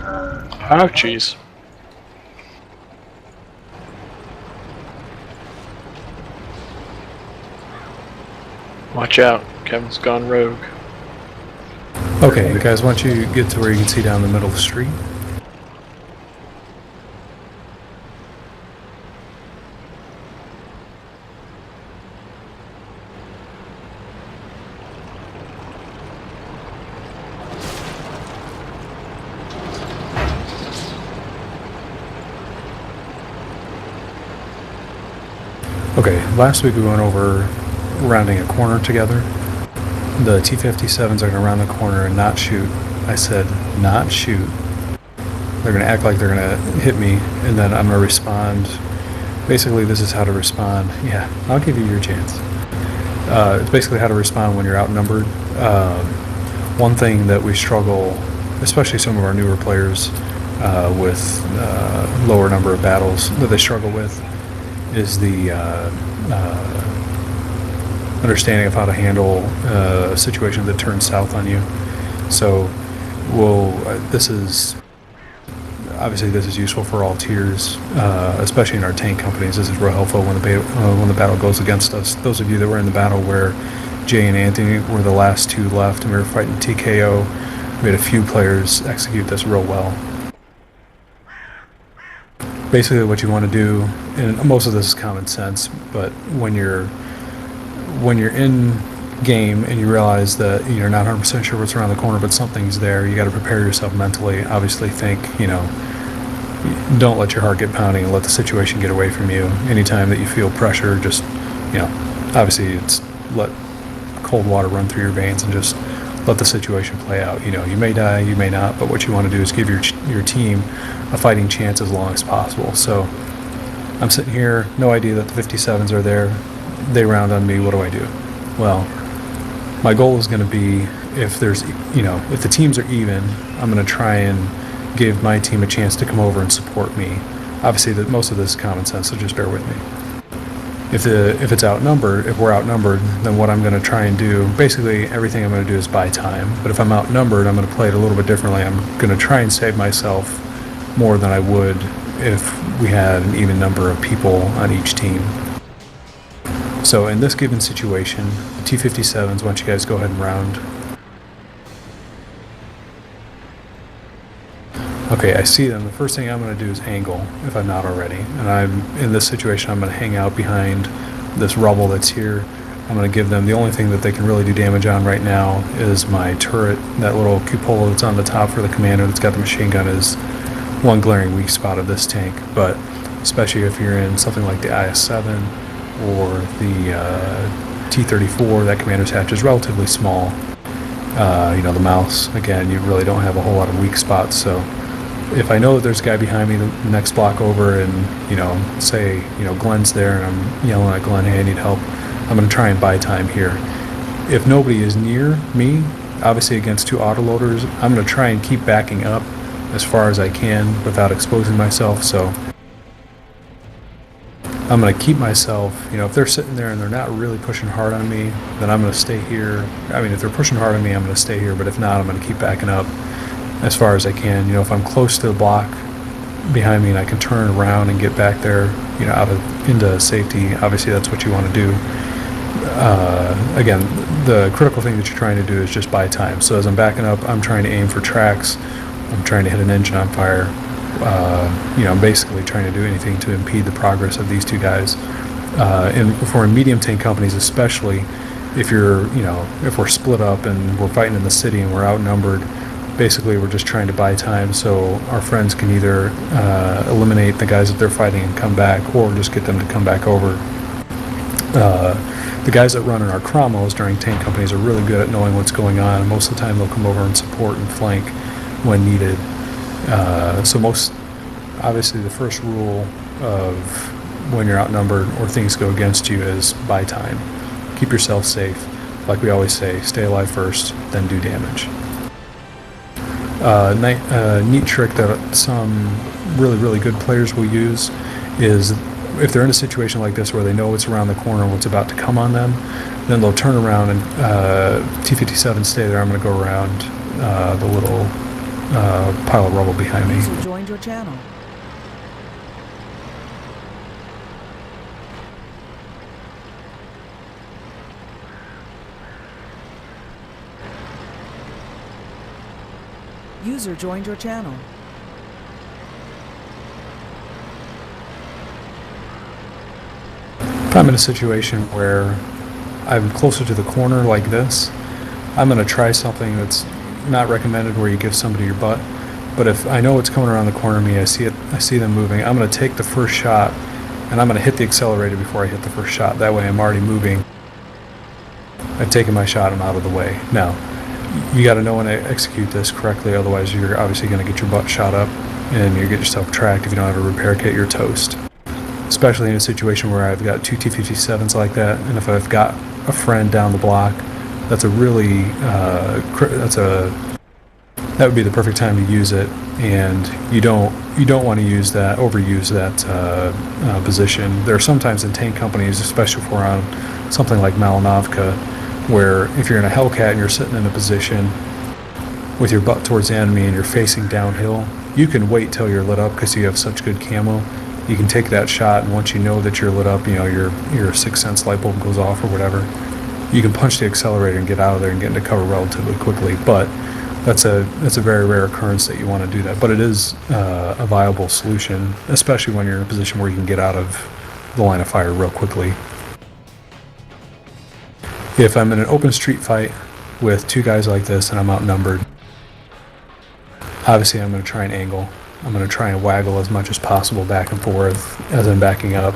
Oh, jeez. Watch out, Kevin's gone rogue. Okay, guys, why don't you get to where you can see down the middle of the street? Okay, last week we went over rounding a corner together. The T-57s are going to round the corner and not shoot. I said not shoot. They're going to act like they're going to hit me, and then I'm going to respond. Basically, this is how to respond. Yeah, I'll give you your chance. It's basically how to respond when you're outnumbered. One thing that we struggle, especially some of our newer players with lower number of battles that they struggle with, is the understanding of how to handle a situation that turns south on you. So, this is useful for all tiers, especially in our tank companies. This is real helpful when the battle goes against us. Those of you that were in the battle where Jay and Anthony were the last two left, and we were fighting TKO, we had a few players execute this real well. Basically what you want to do, and most of this is common sense, but when you're in game and you realize that you're not 100% sure what's around the corner, but something's there, you got to prepare yourself mentally. Obviously think, don't let your heart get pounding and let the situation get away from you. Anytime that you feel pressure, just, obviously it's let cold water run through your veins and just let the situation play out. You may die, you may not, but what you want to do is give your team a fighting chance as long as possible. So I'm sitting here, no idea that the 57s are there. They round on me. What do I do? Well, my goal is going to be, if the teams are even, I'm going to try and give my team a chance to come over and support me. Obviously, most of this is common sense, so just bear with me. If we're outnumbered, then what I'm going to try and do, basically everything I'm going to do is buy time. But if I'm outnumbered, I'm going to play it a little bit differently. I'm going to try and save myself more than I would if we had an even number of people on each team. So in this given situation, the T-57s, why don't you guys go ahead and round. Okay, I see them. The first thing I'm going to do is angle, if I'm not already. And in this situation, I'm going to hang out behind this rubble that's here. I'm going to give them, the only thing that they can really do damage on right now is my turret. That little cupola that's on the top for the commander that's got the machine gun is one glaring weak spot of this tank. But especially if you're in something like the IS-7 or the T-34, that commander's hatch is relatively small. The mouse, again, you really don't have a whole lot of weak spots. So if I know that there's a guy behind me the next block over and, say, Glenn's there and I'm yelling at Glenn, hey, I need help, I'm going to try and buy time here. If nobody is near me, obviously against two autoloaders, I'm going to try and keep backing up as far as I can without exposing myself. So I'm going to keep myself, if they're sitting there and they're not really pushing hard on me, then I'm going to stay here. If they're pushing hard on me, I'm going to stay here, but if not, I'm going to keep backing up as far as I can. If I'm close to the block behind me and I can turn around and get back there, into safety, obviously that's what you want to do. Again, the critical thing that you're trying to do is just buy time. So as I'm backing up, I'm trying to aim for tracks. I'm trying to hit an engine on fire. I'm basically trying to do anything to impede the progress of these two guys. And for medium tank companies especially, if we're split up and we're fighting in the city and we're outnumbered, basically we're just trying to buy time so our friends can either eliminate the guys that they're fighting and come back, or just get them to come back over. The guys that run in our Cromos during tank companies are really good at knowing what's going on, and most of the time they'll come over and support and flank when needed. Obviously the first rule of when you're outnumbered or things go against you is buy time. Keep yourself safe. Like we always say, stay alive first, then do damage. Neat trick that some really, really good players will use is, if they're in a situation like this where they know what's around the corner and what's about to come on them, then they'll turn around and T-57 stay there. I'm going to go around the little pile of rubble behind me. User joined your channel. User joined your channel. If I'm in a situation where I'm closer to the corner like this, I'm going to try something that's not recommended where you give somebody your butt. But if I know it's coming around the corner of me, I see them moving, I'm going to take the first shot and I'm going to hit the accelerator before I hit the first shot. That way I'm already moving. I've taken my shot, I'm out of the way. Now, you got to know when to execute this correctly, otherwise you're obviously going to get your butt shot up and you get yourself tracked. If you don't have a repair kit, you're toast. Especially in a situation where I've got two T-57s like that, and if I've got a friend down the block, that's a really that would be the perfect time to use it. And you don't want to overuse that position. There are sometimes in tank companies, especially if we're on something like Malinovka, where if you're in a Hellcat and you're sitting in a position with your butt towards the enemy and you're facing downhill, you can wait till you're lit up because you have such good camo. You can take that shot, and once you know that you're lit up, you know, your sixth sense light bulb goes off or whatever, you can punch the accelerator and get out of there and get into cover relatively quickly. But that's a very rare occurrence that you want to do that. But it is a viable solution, especially when you're in a position where you can get out of the line of fire real quickly. If I'm in an open street fight with two guys like this and I'm outnumbered, obviously I'm going to try and angle. I'm going to try and waggle as much as possible back and forth as I'm backing up.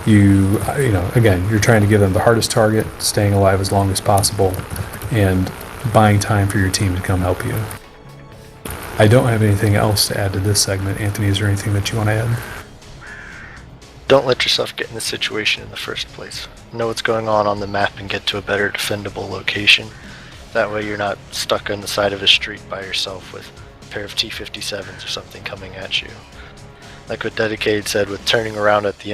You know, again, you're trying to give them the hardest target, staying alive as long as possible, and buying time for your team to come help you. I don't have anything else to add to this segment. Anthony, is there anything that you want to add? Don't let yourself get in this situation in the first place. Know what's going on the map and get to a better defendable location. That way you're not stuck on the side of a street by yourself with pair of T-57s or something coming at you. Like what Dedicated said with turning around at the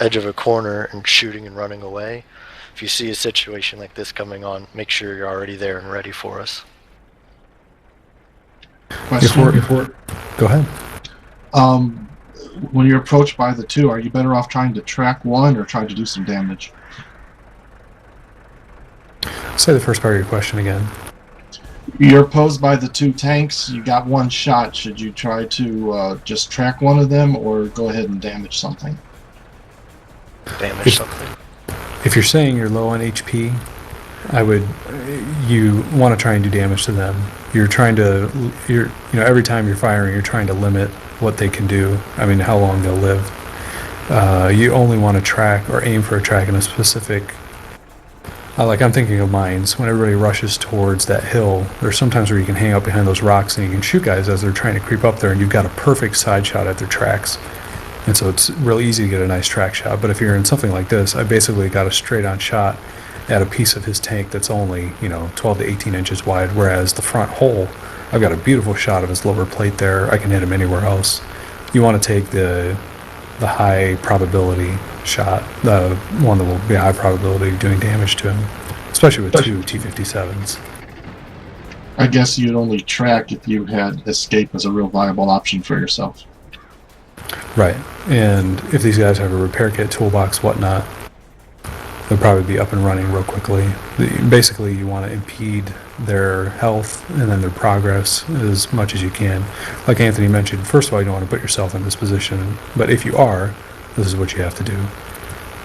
edge of a corner and shooting and running away. If you see a situation like this coming on, make sure you're already there and ready for us. Question. Go ahead. When you're approached by the two, are you better off trying to track one or trying to do some damage? Say the first part of your question again. You're opposed by the two tanks, you got one shot. Should you try to just track one of them or go ahead and damage something? Damage something. If you're saying you're low on HP, you want to try and do damage to them. Every time you're firing, you're trying to limit what they can do. I mean, how long they'll live. You only want to track or aim for a track in a specific. I'm thinking of mines. When everybody rushes towards that hill, there's sometimes where you can hang out behind those rocks and you can shoot guys as they're trying to creep up there, and you've got a perfect side shot at their tracks. And so it's real easy to get a nice track shot. But if you're in something like this, I basically got a straight-on shot at a piece of his tank that's only 12 to 18 inches wide, whereas the front hole, I've got a beautiful shot of his lower plate there. I can hit him anywhere else. You want to take the high probability shot, the one that will be a high probability of doing damage to him, especially with two T-57s. I guess you'd only track if you had escape as a real viable option for yourself. Right, and if these guys have a repair kit, toolbox, whatnot, they'll probably be up and running real quickly. Basically, you want to impede their health and then their progress as much as you can. Like Anthony mentioned, first of all, you don't want to put yourself in this position, but if you are, this is what you have to do.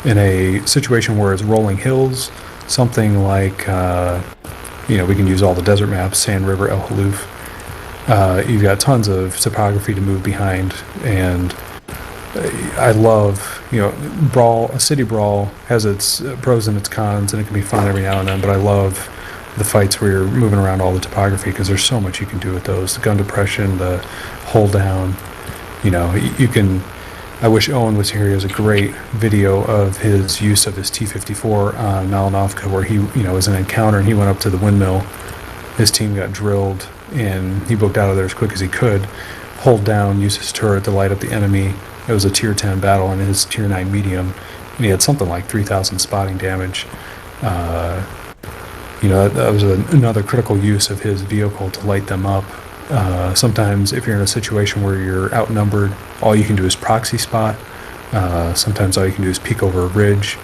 In a situation where it's rolling hills, something like, we can use all the desert maps, Sand River, El Haluf. You've got tons of topography to move behind, and I love, a city brawl has its pros and its cons, and it can be fun every now and then, but I love the fights where you're moving around all the topography because there's so much you can do with those. The gun depression, the hold down, you can. I wish Owen was here. He has a great video of his use of his T-54 on Malinovka where he, was an encounter and he went up to the windmill. His team got drilled and he booked out of there as quick as he could. Hold down, use his turret to light up the enemy. It was a tier 10 battle in his tier 9 medium, and he had something like 3,000 spotting damage. That was another critical use of his vehicle to light them up. Sometimes if you're in a situation where you're outnumbered, all you can do is proxy spot. Sometimes all you can do is peek over a ridge,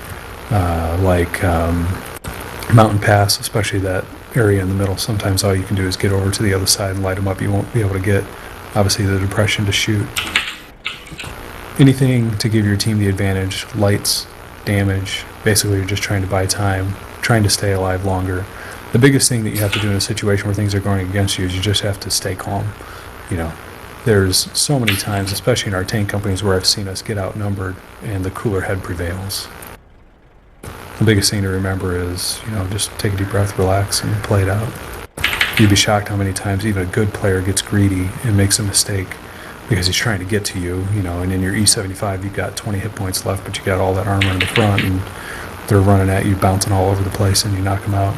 like Mountain Pass, especially that area in the middle. Sometimes all you can do is get over to the other side and light them up. You won't be able to get, obviously, the depression to shoot. Anything to give your team the advantage, lights, damage. Basically, you're just trying to buy time, trying to stay alive longer. The biggest thing that you have to do in a situation where things are going against you is you just have to stay calm. You know, there's so many times, especially in our tank companies, where I've seen us get outnumbered and the cooler head prevails. The biggest thing to remember is, you know, just take a deep breath, relax, and play it out. You'd be shocked how many times even a good player gets greedy and makes a mistake because he's trying to get to you, you know, and in your E75 you've got 20 hit points left, but you got all that armor in the front and they're running at you, bouncing all over the place, and you knock them out.